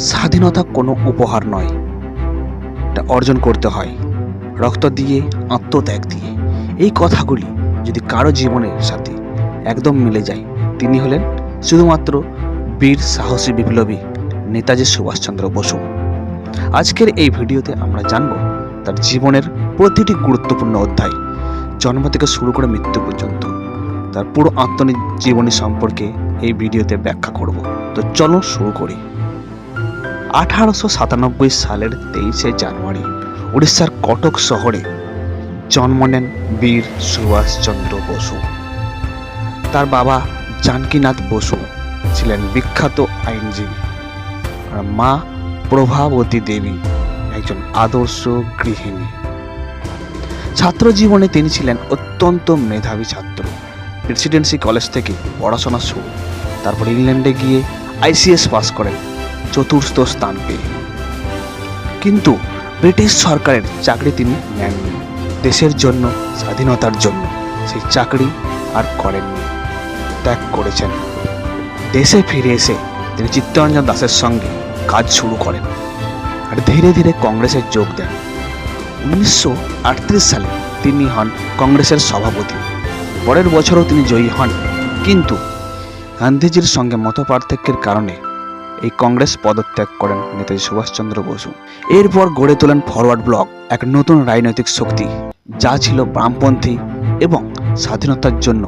স্বাধীনতা কোনো উপহার নয়, এটা অর্জন করতে হয় রক্ত দিয়ে, আত্মত্যাগ দিয়ে। এই কথাগুলি যদি কারো জীবনের সাথে একদম মিলে যায়, তিনি হলেন শুধুমাত্র বীর সাহসী বিপ্লবী নেতাজি সুভাষচন্দ্র বসু। আজকের এই ভিডিওতে আমরা জানব তার জীবনের প্রতিটি গুরুত্বপূর্ণ অধ্যায়, জন্ম থেকে শুরু করে মৃত্যু পর্যন্ত তার পুরো আত্মজীবনী সম্পর্কে এই ভিডিওতে ব্যাখ্যা করব। তো চলো শুরু করি। 1897 সালের 23শে জানুয়ারি উড়িষ্যার কটক শহরে জন্ম নেন বীর সুভাষচন্দ্র বসু। তার বাবা জানকীনাথ বসু ছিলেন বিখ্যাত আইনজীবী, আর মা প্রভাবতী দেবী একজন আদর্শ গৃহিণী। ছাত্র জীবনে তিনি ছিলেন অত্যন্ত মেধাবী ছাত্র। প্রেসিডেন্সি কলেজ থেকে পড়াশোনা শুরু, তারপর ইংল্যান্ডে গিয়ে ICS পাস করেন চতুর্থ স্থান পেয়ে। কিন্তু ব্রিটিশ সরকারের চাকরি তিনি নেননি। দেশের জন্য, স্বাধীনতার জন্য সেই চাকরি আর করেননি, ত্যাগ করেছেন। দেশে ফিরে এসে তিনি চিত্তরঞ্জন দাসের সঙ্গে কাজ শুরু করেন আর ধীরে ধীরে কংগ্রেসে যোগ দেন। 1938 সালে তিনি হন কংগ্রেসের সভাপতি। পরের বছরও তিনি জয়ী হন, কিন্তু গান্ধীজির সঙ্গে মতপার্থক্যের কারণে এই কংগ্রেস পদত্যাগ করেন নেতাজি সুভাষচন্দ্র বসু। এরপর গড়ে তোলেন ফরওয়ার্ড ব্লক, এক নতুন রাজনৈতিক শক্তি যা ছিল বামপন্থী এবং স্বাধীনতার জন্য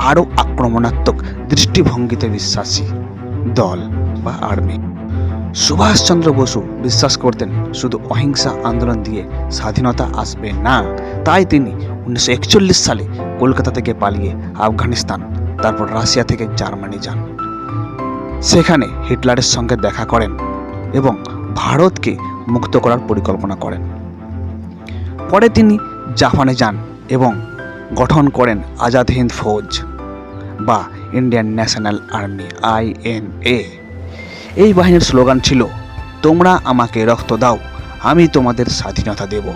আরও আক্রমণাত্মক দৃষ্টিভঙ্গিতে বিশ্বাসী দল বা আর্মি। সুভাষচন্দ্র বসু বিশ্বাস করতেন শুধু অহিংসা আন্দোলন দিয়ে স্বাধীনতা আসবে না। তাই তিনি 1941 সালে কলকাতা থেকে পালিয়ে আফগানিস্তান, তারপর রাশিয়া থেকে জার্মানি যান। সেখানে হিটলারের সঙ্গে দেখা করেন এবং ভারতকে মুক্ত করার পরিকল্পনা করেন। পরে তিনি জাপানে যান এবং গঠন করেন আজাদ হিন্দ ফৌজ বা ইন্ডিয়ান ন্যাশনাল আর্মি, INA। এই বাহিনীর স্লোগান ছিল, তোমরা আমাকে রক্ত দাও, আমি তোমাদের স্বাধীনতা দেব।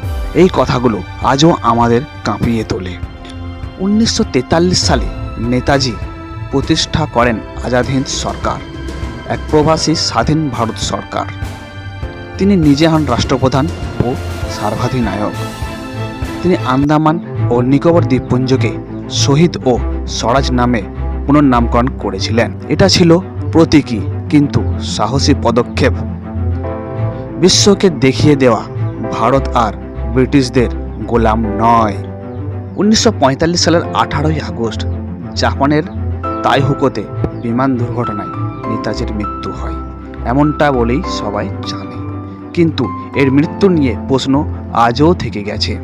এই কথাগুলো আজও আমাদের কাঁপিয়ে তোলে। 1943 সালে নেতাজি প্রতিষ্ঠা করেন আজাদ হিন্দ সরকার, এক প্রবাসী স্বাধীন ভারত সরকার। তিনি নিজে হন রাষ্ট্রপ্রধান ও সর্বাধিনায়ক। তিনি আন্দামান ও নিকোবর দ্বীপপুঞ্জকে শহীদ ও স্বরাজ নামে পুনর্নামকরণ করেছিলেন। এটা ছিল প্রতীকী কিন্তু সাহসী পদক্ষেপ, বিশ্বকে দেখিয়ে দেওয়া ভারত আর ব্রিটিশদের গোলাম নয়। 1945 সালের 18ই আগস্ট জাপানের তাইহুকোতে বিমান দুর্ঘটনায় নেতাজির মৃত্যু হয়, এমনটা বলেই সবাই জানে। কিন্তু এর মৃত্যু নিয়ে প্রশ্ন আজও থেকে গেছে।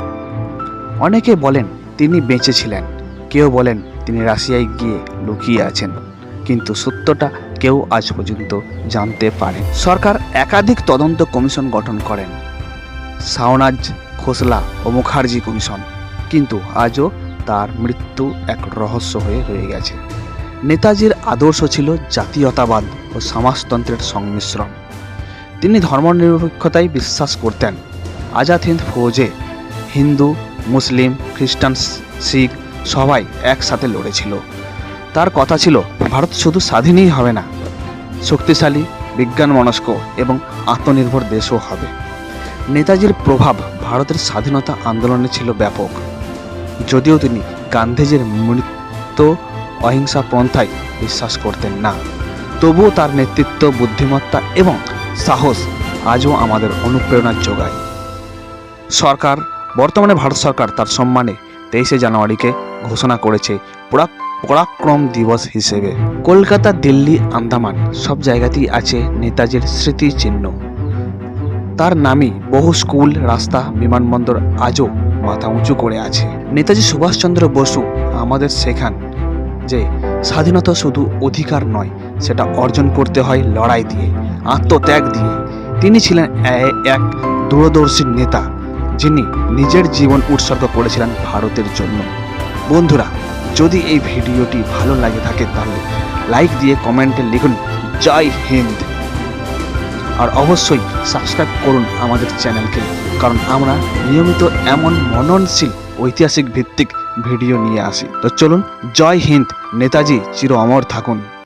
অনেকে বলেন তিনি বেঁচে ছিলেন, কেউ বলেন তিনি রাশিয়ায় গিয়ে লুকিয়ে আছেন, কিন্তু সত্যটা কেউ আজ পর্যন্ত জানতে পারে। সরকার একাধিক তদন্ত কমিশন গঠন করেন, সাওনাজ, খোসলা ও মুখার্জি কমিশন, কিন্তু আজও তার মৃত্যু এক রহস্য হয়ে রয়ে গেছে। নেতাজির আদর্শ ছিল জাতীয়তাবাদ ও সমাজতন্ত্রের সংমিশ্রণ। তিনি ধর্মনিরপেক্ষতায় বিশ্বাস করতেন। আজাদ হিন্দ ফৌজে হিন্দু, মুসলিম, খ্রিস্টান, শিখ সবাই একসাথে লড়েছিল। তার কথা ছিল, ভারত শুধু স্বাধীনই হবে না, শক্তিশালী, বিজ্ঞান মনস্ক এবং আত্মনির্ভর দেশও হবে। নেতাজির প্রভাব ভারতের স্বাধীনতা আন্দোলনে ছিল ব্যাপক। যদিও তিনি গান্ধীজির মৃত্যু অহিংসা পন্থায় বিশ্বাস করতেন না, তবুও তার নেতৃত্ব, বুদ্ধিমত্তা এবং সাহস আজও আমাদের অনুপ্রেরণা যোগায়। বর্তমানে ভারত সরকার তার সম্মানে 23শে জানুয়ারিকে ঘোষণা করেছে পরাক্রম দিবস হিসেবে। কলকাতা, দিল্লি, আন্দামান সব জায়গাতেই আছে নেতাজির স্মৃতিচিহ্ন। তার নামে বহু স্কুল, রাস্তা, বিমানবন্দর আজও মাথা উঁচু করে আছে। নেতাজি সুভাষচন্দ্র বসু আমাদের শেখান যে স্বাধীনতা শুধু অধিকার নয়, সেটা অর্জন করতে হয় লড়াই দিয়ে, আত্মত্যাগ দিয়ে। তিনি ছিলেন এক দূরদর্শী নেতা, যিনি নিজের জীবন উৎসর্গ করেছিলেন ভারতের জন্য। বন্ধুরা, যদি এই ভিডিওটি ভালো লাগে থাকে তাহলে লাইক দিয়ে কমেন্টে লিখুন জয় হিন্দ, আর অবশ্যই সাবস্ক্রাইব করুন আমাদের চ্যানেলকে, কারণ আমরা নিয়মিত এমন মননশীল ঐতিহাসিক ভিত্তিক ভিডিও নিয়ে আসি। তো চলুন, জয় হিন্দ, নেতাজি চির অমর থাকুন।